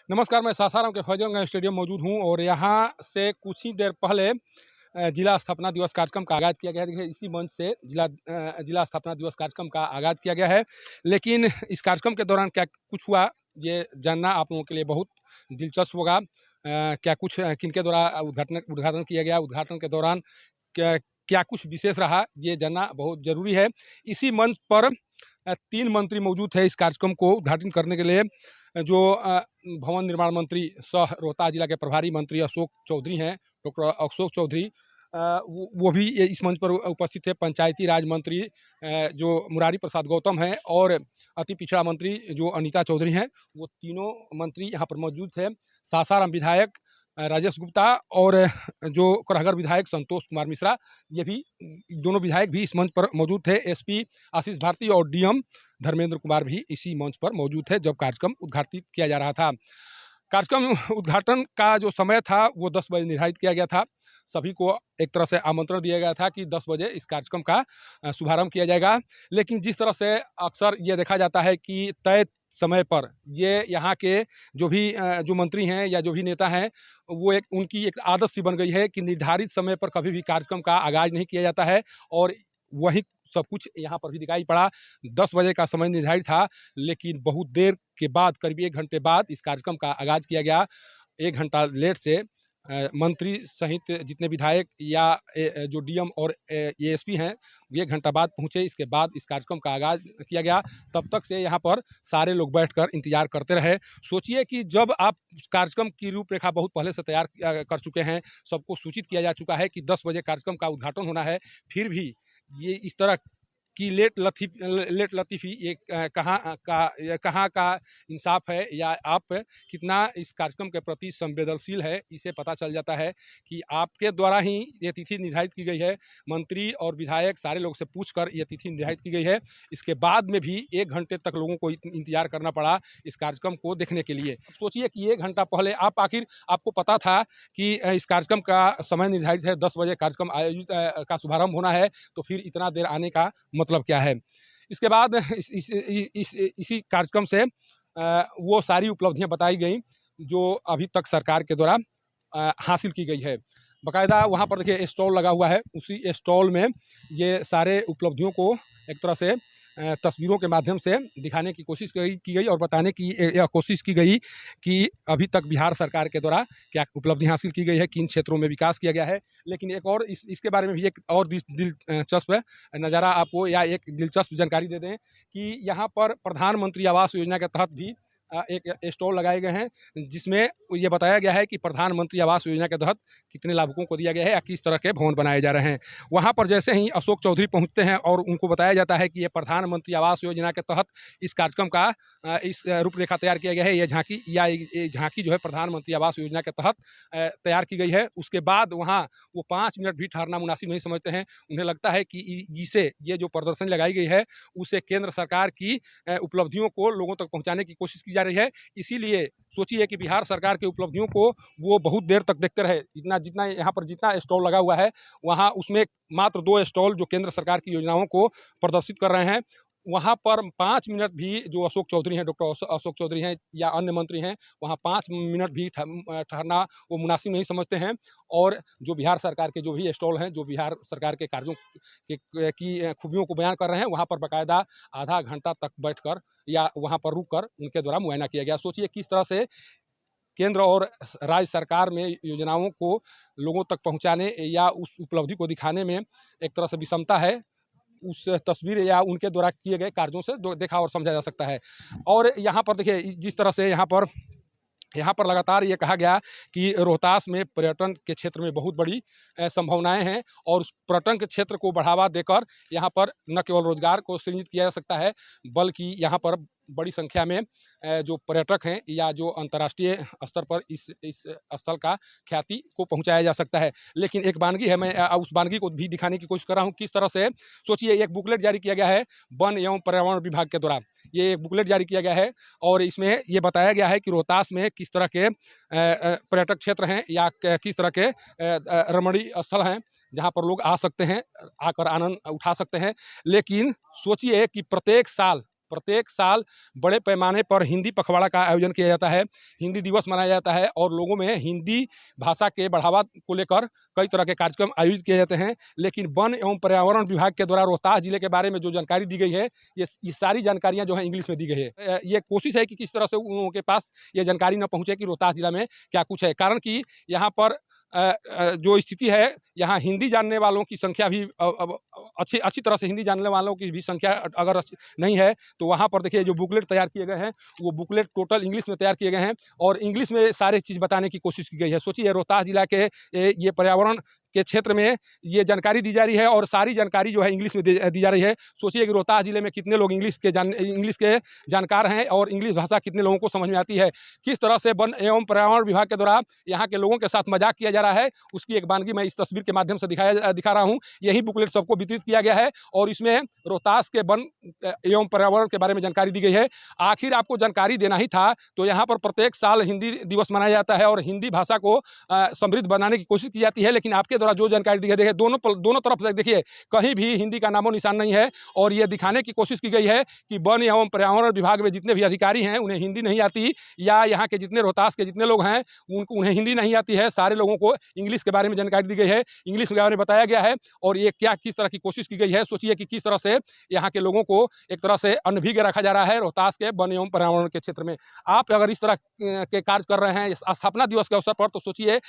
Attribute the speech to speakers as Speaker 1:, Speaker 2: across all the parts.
Speaker 1: नमस्कार, मैं सासाराम के फैजलगंज स्टेडियम मौजूद हूँ और यहाँ से कुछ ही देर पहले जिला स्थापना दिवस कार्यक्रम का आगाज़ किया गया है। देखिए, इसी मंच से जिला स्थापना दिवस कार्यक्रम का आगाज़ किया गया है। लेकिन इस कार्यक्रम के दौरान क्या कुछ हुआ, ये जानना आप लोगों के लिए बहुत दिलचस्प होगा। क्या कुछ किनके द्वारा उद्घाटन किया गया, उद्घाटन के दौरान क्या क्या कुछ विशेष रहा, ये जानना बहुत ज़रूरी है। इसी मंच पर 3 मंत्री मौजूद थे इस कार्यक्रम को उद्घाटन करने के लिए। जो भवन निर्माण मंत्री सह रोहतास जिला के प्रभारी मंत्री अशोक चौधरी हैं, डॉक्टर अशोक चौधरी, वो भी इस मंच पर उपस्थित थे। पंचायती राज मंत्री जो मुरारी प्रसाद गौतम हैं और अति पिछड़ा मंत्री जो अनीता चौधरी हैं, वो तीनों मंत्री यहाँ पर मौजूद थे। सासाराम विधायक राजेश गुप्ता और जो करहगर विधायक संतोष कुमार मिश्रा, ये भी दोनों विधायक भी इस मंच पर मौजूद थे। एसपी आशीष भारती और डीएम धर्मेंद्र कुमार भी इसी मंच पर मौजूद थे जब कार्यक्रम उद्घाटित किया जा रहा था। कार्यक्रम उद्घाटन का जो समय था वो 10 बजे निर्धारित किया गया था। सभी को एक तरह से आमंत्रण दिया गया था कि 10 बजे इस कार्यक्रम का शुभारंभ किया जाएगा। लेकिन जिस तरह से अक्सर ये देखा जाता है कि तय समय पर ये यहाँ के जो भी जो मंत्री हैं या जो भी नेता हैं, वो उनकी एक आदत सी बन गई है कि निर्धारित समय पर कभी भी कार्यक्रम का आगाज़ नहीं किया जाता है। और वही सब कुछ यहाँ पर भी दिखाई पड़ा। 10 बजे का समय निर्धारित था, लेकिन बहुत देर के बाद, करीब 1 घंटे बाद इस कार्यक्रम का आगाज़ किया गया। 1 घंटा लेट से मंत्री सहित जितने विधायक या जो डीएम और एएसपी हैं, 1 घंटा बाद पहुँचे। इसके बाद इस कार्यक्रम का आगाज़ किया गया। तब तक से यहाँ पर सारे लोग बैठकर इंतजार करते रहे। सोचिए कि जब आप उस कार्यक्रम की रूपरेखा बहुत पहले से तैयार कर चुके हैं, सबको सूचित किया जा चुका है कि 10 बजे कार्यक्रम का उद्घाटन होना है, फिर भी ये इस तरह की लेट लतीफ़ी, ये कहाँ का इंसाफ है या आप कितना इस कार्यक्रम के प्रति संवेदनशील है, इसे पता चल जाता है कि आपके द्वारा ही ये तिथि निर्धारित की गई है। मंत्री और विधायक सारे लोग से पूछकर ये तिथि निर्धारित की गई है। इसके बाद में भी 1 घंटे तक लोगों को इंतजार करना पड़ा इस कार्यक्रम को देखने के लिए। सोचिए कि 1 घंटा पहले आपको पता था कि इस कार्यक्रम का समय निर्धारित है, 10 बजे कार्यक्रम आयोजित का शुभारंभ होना है, तो फिर इतना देर आने का मतलब क्या है। इसके बाद इसी कार्यक्रम से वो सारी उपलब्धियां बताई गई जो अभी तक सरकार के द्वारा हासिल की गई है। बाकायदा वहाँ पर देखिए स्टॉल लगा हुआ है, उसी स्टॉल में ये सारे उपलब्धियों को एक तरह से तस्वीरों के माध्यम से दिखाने की कोशिश की गई और बताने की यह कोशिश की गई कि अभी तक बिहार सरकार के द्वारा क्या उपलब्धि हासिल की गई है, किन क्षेत्रों में विकास किया गया है। लेकिन एक और इसके बारे में भी एक और दिलचस्प नज़ारा आपको या एक दिलचस्प जानकारी दे दें कि यहाँ पर प्रधानमंत्री आवास योजना के तहत भी एक स्टॉल लगाए गए हैं, जिसमें ये बताया गया है कि प्रधानमंत्री आवास योजना के तहत कितने लाभुकों को दिया गया है या किस तरह के भवन बनाए जा रहे हैं। वहाँ पर जैसे ही अशोक चौधरी पहुँचते हैं और उनको बताया जाता है कि ये प्रधानमंत्री आवास योजना के तहत इस कार्यक्रम का इस रूपरेखा तैयार किया गया है। ये झांकी जो है प्रधानमंत्री आवास योजना के तहत तैयार की गई है। उसके बाद वहाँ वो 5 मिनट भी ठहरना मुनासिब नहीं समझते हैं। उन्हें लगता है कि ये जो प्रदर्शनी लगाई गई है, उससे केंद्र सरकार की उपलब्धियों को लोगों तक पहुँचाने की कोशिश की जा रही है। इसीलिए सोचिए कि बिहार सरकार की उपलब्धियों को वो बहुत देर तक देखते रहे। जितना यहाँ पर जितना स्टॉल लगा हुआ है, वहाँ उसमें मात्र 2 स्टॉल जो केंद्र सरकार की योजनाओं को प्रदर्शित कर रहे हैं। वहाँ पर 5 मिनट भी जो अशोक चौधरी हैं, डॉक्टर अशोक चौधरी हैं या अन्य मंत्री हैं, वहाँ 5 मिनट भी ठहरना वो मुनासिब नहीं समझते हैं। और जो बिहार सरकार के जो भी स्टॉल हैं, जो बिहार सरकार के कार्यों की खूबियों को बयान कर रहे हैं, वहाँ पर बाकायदा आधा घंटा तक बैठकर या वहाँ पर रुककर उनके द्वारा मुआयना किया गया। सोचिए किस तरह से केंद्र और राज्य सरकार में योजनाओं को लोगों तक पहुँचाने या उस उपलब्धि को दिखाने में एक तरह से विषमता है। उस तस्वीर या उनके द्वारा किए गए कार्यों से देखा और समझा जा सकता है। और यहाँ पर देखिए जिस तरह से यहाँ पर लगातार ये कहा गया कि रोहतास में पर्यटन के क्षेत्र में बहुत बड़ी संभावनाएं हैं और उस पर्यटन के क्षेत्र को बढ़ावा देकर यहाँ पर न केवल रोजगार को सृजित किया जा सकता है, बल्कि यहाँ पर बड़ी संख्या में जो पर्यटक हैं या जो अंतर्राष्ट्रीय स्तर पर इस स्थल का ख्याति को पहुंचाया जा सकता है। लेकिन एक वानगी है, मैं उस वानगी को भी दिखाने की कोशिश कर रहा हूं। किस तरह से सोचिए, एक बुकलेट जारी किया गया है वन एवं पर्यावरण विभाग के द्वारा। ये एक बुकलेट जारी किया गया है और इसमें ये बताया गया है कि रोहतास में किस तरह के पर्यटक क्षेत्र हैं या किस तरह के रमणीय स्थल हैं जहाँ पर लोग आ सकते हैं, आकर आनंद उठा सकते हैं। लेकिन सोचिए कि प्रत्येक साल प्रत्येक साल बड़े पैमाने पर हिंदी पखवाड़ा का आयोजन किया जाता है, हिंदी दिवस मनाया जाता है और लोगों में हिंदी भाषा के बढ़ावा को लेकर कई तरह के कार्यक्रम आयोजित किए जाते हैं। लेकिन वन एवं पर्यावरण विभाग के द्वारा रोहतास जिले के बारे में जो जानकारी दी गई है, ये सारी जानकारियाँ जो हैं इंग्लिश में दी गई है। ये कोशिश है कि किस तरह से उन के पास ये जानकारी न पहुँचे कि रोहतास जिला में क्या कुछ है। कारण कि यहाँ पर जो स्थिति है, यहाँ हिंदी जानने वालों की संख्या भी अच्छी तरह से हिंदी जानने वालों की भी संख्या अगर नहीं है, तो वहाँ पर देखिए जो बुकलेट तैयार किए गए हैं, वो बुकलेट टोटल इंग्लिश में तैयार किए गए हैं और इंग्लिश में सारी चीज़ बताने की कोशिश की गई है। सोचिए रोहतास जिला के ये पर्यावरण के क्षेत्र में ये जानकारी दी जा रही है और सारी जानकारी जो है इंग्लिश में दी जा रही है। सोचिए कि रोहतास जिले में कितने लोग इंग्लिश के जानकार हैं और इंग्लिश भाषा कितने लोगों को समझ में आती है। किस तरह से वन एवं पर्यावरण विभाग के द्वारा यहाँ के लोगों के साथ मजाक किया जा रहा है, उसकी एक वानगी मैं इस तस्वीर के माध्यम से दिखा रहा हूँ। यही बुकलेट सबको वितरित किया गया है और इसमें रोहतास के वन एवं पर्यावरण के बारे में जानकारी दी गई है। आखिर आपको जानकारी देना ही था तो यहाँ पर प्रत्येक साल हिंदी दिवस मनाया जाता है और हिंदी भाषा को समृद्ध बनाने की कोशिश की जाती है। लेकिन आपके द्वारा जो जानकारी दी गई है, दोनों तरफ से देखिए कहीं भी हिंदी का नामो निशान नहीं है और ये दिखाने की कोशिश की गई है कि वन एवं पर्यावरण विभाग में जितने भी अधिकारी हैं उन्हें हिंदी नहीं आती, या यहाँ के जितने रोहतास के जितने लोग हैं उन्हें हिंदी नहीं आती है। सारे लोगों को इंग्लिश के बारे में जानकारी दी गई है, इंग्लिश के बारे में बताया गया है और ये किस तरह की कोशिश की गई है। सोचिए कि किस तरह से यहाँ के लोगों को एक तरह से अनभिज्ञ रखा जा रहा है रोहतास के वन एवं पर्यावरण के क्षेत्र में। आप अगर इस तरह के कार्य कर रहे हैं स्थापना दिवस के अवसर पर, तो सोचिए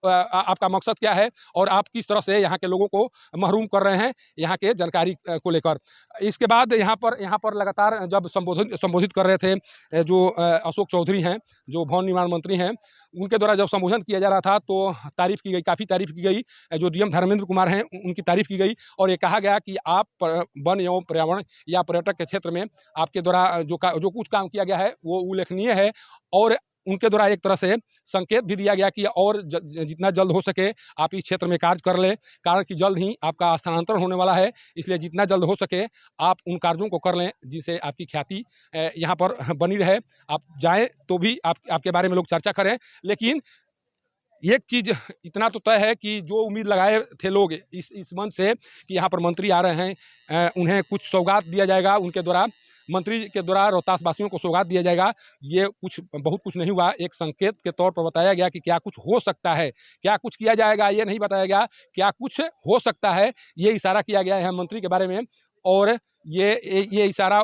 Speaker 1: आपका मकसद क्या है और आप किस तरह से यहाँ के लोगों को महरूम कर रहे हैं यहाँ के जानकारी को लेकर। इसके बाद यहाँ पर लगातार जब संबोधित कर रहे थे जो अशोक चौधरी हैं, जो भवन निर्माण मंत्री हैं, उनके द्वारा जब संबोधन किया जा रहा था तो तारीफ की गई, काफ़ी तारीफ की गई। जो डीएम धर्मेंद्र कुमार हैं उनकी तारीफ की गई और ये कहा गया कि आप वन एवं पर्यावरण या पर्यटक के क्षेत्र में आपके द्वारा जो कुछ काम किया गया है वो उल्लेखनीय है और उनके द्वारा एक तरह से संकेत भी दिया गया कि और जितना जल्द हो सके आप इस क्षेत्र में कार्य कर लें, कारण कि जल्द ही आपका स्थानांतरण होने वाला है। इसलिए जितना जल्द हो सके आप उन कार्यों को कर लें जिससे आपकी ख्याति यहाँ पर बनी रहे। आप जाएं तो भी आपके बारे में लोग चर्चा करें। लेकिन एक चीज़ इतना तो तय है कि जो उम्मीद लगाए थे लोग इस मंच से कि यहाँ पर मंत्री आ रहे हैं, उन्हें कुछ सौगात दिया जाएगा, उनके द्वारा मंत्री के द्वारा रोहतास वासियों को सौगात दिया जाएगा, ये बहुत कुछ नहीं हुआ। एक संकेत के तौर पर बताया गया कि क्या कुछ हो सकता है, क्या कुछ किया जाएगा ये नहीं बताया गया, क्या कुछ हो सकता है ये इशारा किया गया है मंत्री के बारे में। और ये इशारा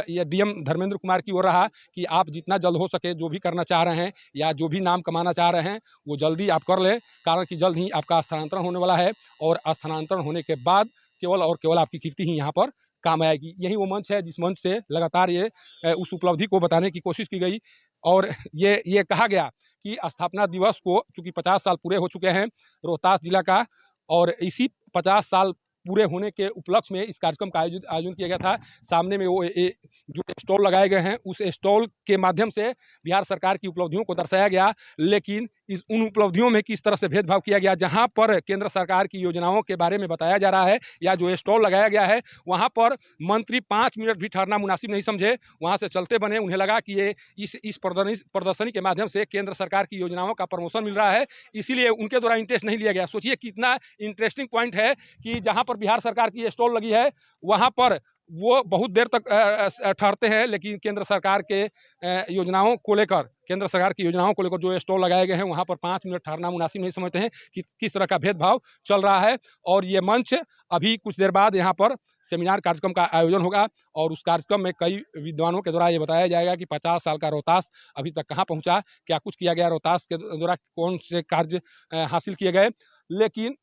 Speaker 1: ये डीएम धर्मेंद्र कुमार की ओर रहा कि आप जितना जल्द हो सके जो भी करना चाह रहे हैं या जो भी नाम कमाना चाह रहे हैं वो जल्दी आप कर लें, कारण कि जल्द ही आपका स्थानांतरण होने वाला है और स्थानांतरण होने के बाद केवल और केवल आपकी कीर्ति ही यहाँ पर काम आएगी। यही वो मंच है जिस मंच से लगातार ये उस उपलब्धि को बताने की कोशिश की गई और ये कहा गया कि स्थापना दिवस को चूँकि 50 साल पूरे हो चुके हैं रोहतास जिला का और इसी 50 साल पूरे होने के उपलक्ष्य में इस कार्यक्रम का आयोजन किया गया था। सामने में वो जो स्टॉल लगाए गए हैं उस स्टॉल के माध्यम से बिहार सरकार की उपलब्धियों को दर्शाया गया, लेकिन उन उपलब्धियों में किस तरह से भेदभाव किया गया। जहां पर केंद्र सरकार की योजनाओं के बारे में बताया जा रहा है या जो स्टॉल लगाया गया है वहां पर मंत्री 5 मिनट भी ठहरना मुनासिब नहीं समझे, वहां से चलते बने। उन्हें लगा कि ये इस प्रदर्शनी के माध्यम से केंद्र सरकार की योजनाओं का प्रमोशन मिल रहा है, इसीलिए उनके द्वारा इंटरेस्ट नहीं लिया गया। सोचिए कितना इंटरेस्टिंग पॉइंट है कि जहाँ पर बिहार सरकार की स्टॉल लगी है वहाँ पर वो बहुत देर तक ठहरते हैं, लेकिन केंद्र सरकार के योजनाओं को लेकर जो स्टॉल लगाए गए हैं वहाँ पर 5 मिनट ठहरना मुनासिब नहीं समझते हैं कि किस तरह का भेदभाव चल रहा है। और ये मंच अभी कुछ देर बाद यहाँ पर सेमिनार कार्यक्रम का आयोजन होगा और उस कार्यक्रम में कई विद्वानों के द्वारा ये बताया जाएगा कि 50 साल का रोहतास अभी तक कहाँ पहुँचा, क्या कुछ किया गया, रोहतास के द्वारा कौन से कार्य हासिल किए गए। लेकिन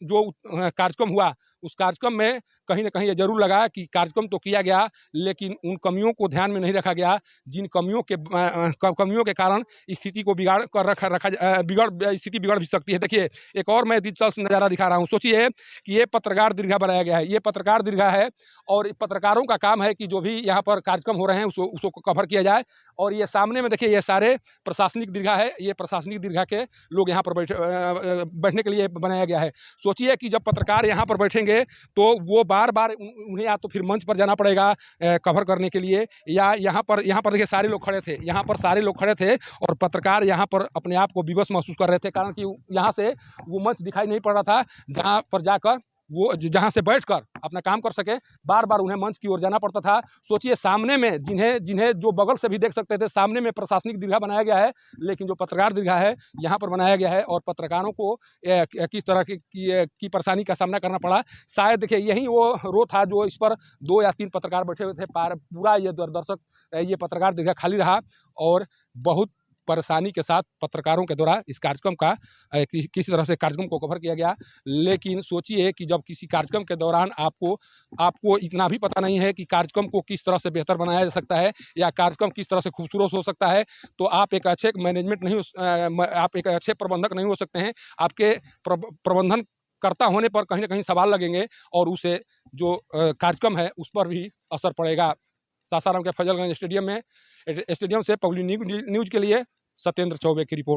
Speaker 1: जो कार्यक्रम हुआ उस कार्यक्रम में कहीं ना कहीं ये जरूर लगा कि कार्यक्रम तो किया गया लेकिन उन कमियों को ध्यान में नहीं रखा गया, जिन कमियों के कारण स्थिति को स्थिति बिगड़ भी सकती है। देखिए एक और मैं दिलचस्प नज़ारा दिखा रहा हूँ। सोचिए कि ये पत्रकार दीर्घा बनाया गया है, ये पत्रकार दीर्घा है और पत्रकारों का काम है कि जो भी यहाँ पर कार्यक्रम हो रहे हैं उसको कवर किया जाए। और ये सामने में देखिए ये सारे प्रशासनिक दीर्घा है, ये प्रशासनिक दीर्घा के लोग यहाँ पर बैठने के लिए बनाया गया है। सोचिए कि जब पत्रकार यहाँ पर बैठेंगे तो वो बार बार उन्हें या तो फिर मंच पर जाना पड़ेगा कवर करने के लिए, या यहाँ पर देखिए सारे लोग खड़े थे, यहाँ पर सारे लोग खड़े थे और पत्रकार यहाँ पर अपने आप को विवश महसूस कर रहे थे, कारण कि यहाँ से वो मंच दिखाई नहीं पड़ रहा था जहाँ पर जाकर वो जहाँ से बैठकर अपना काम कर सके, बार बार उन्हें मंच की ओर जाना पड़ता था। सोचिए, सामने में जिन्हें जिन्हें जो बगल से भी देख सकते थे, सामने में प्रशासनिक दीर्घा बनाया गया है, लेकिन जो पत्रकार दीर्घा है यहाँ पर बनाया गया है और पत्रकारों को किस तरह की परेशानी का सामना करना पड़ा। शायद देखिए यही वो रो था जो इस पर 2 या 3 पत्रकार बैठे हुए थे। पूरा ये दर्शक ये पत्रकार दीर्घा खाली रहा और बहुत परेशानी के साथ पत्रकारों के द्वारा इस कार्यक्रम का किसी तरह से कार्यक्रम को कवर किया गया। लेकिन सोचिए कि जब किसी कार्यक्रम के दौरान आपको इतना भी पता नहीं है कि कार्यक्रम को किस तरह से बेहतर बनाया जा सकता है या कार्यक्रम किस तरह से खूबसूरत हो सकता है, तो आप एक अच्छे मैनेजमेंट नहीं आप एक अच्छे प्रबंधक नहीं हो सकते हैं। आपके प्रबंधन करता होने पर कहीं ना कहीं सवाल लगेंगे और उसे जो कार्यक्रम है उस पर भी असर पड़ेगा। सासाराम के फजलगंज स्टेडियम से पब्लिक न्यूज के लिए सत्येंद्र चौबे की रिपोर्ट।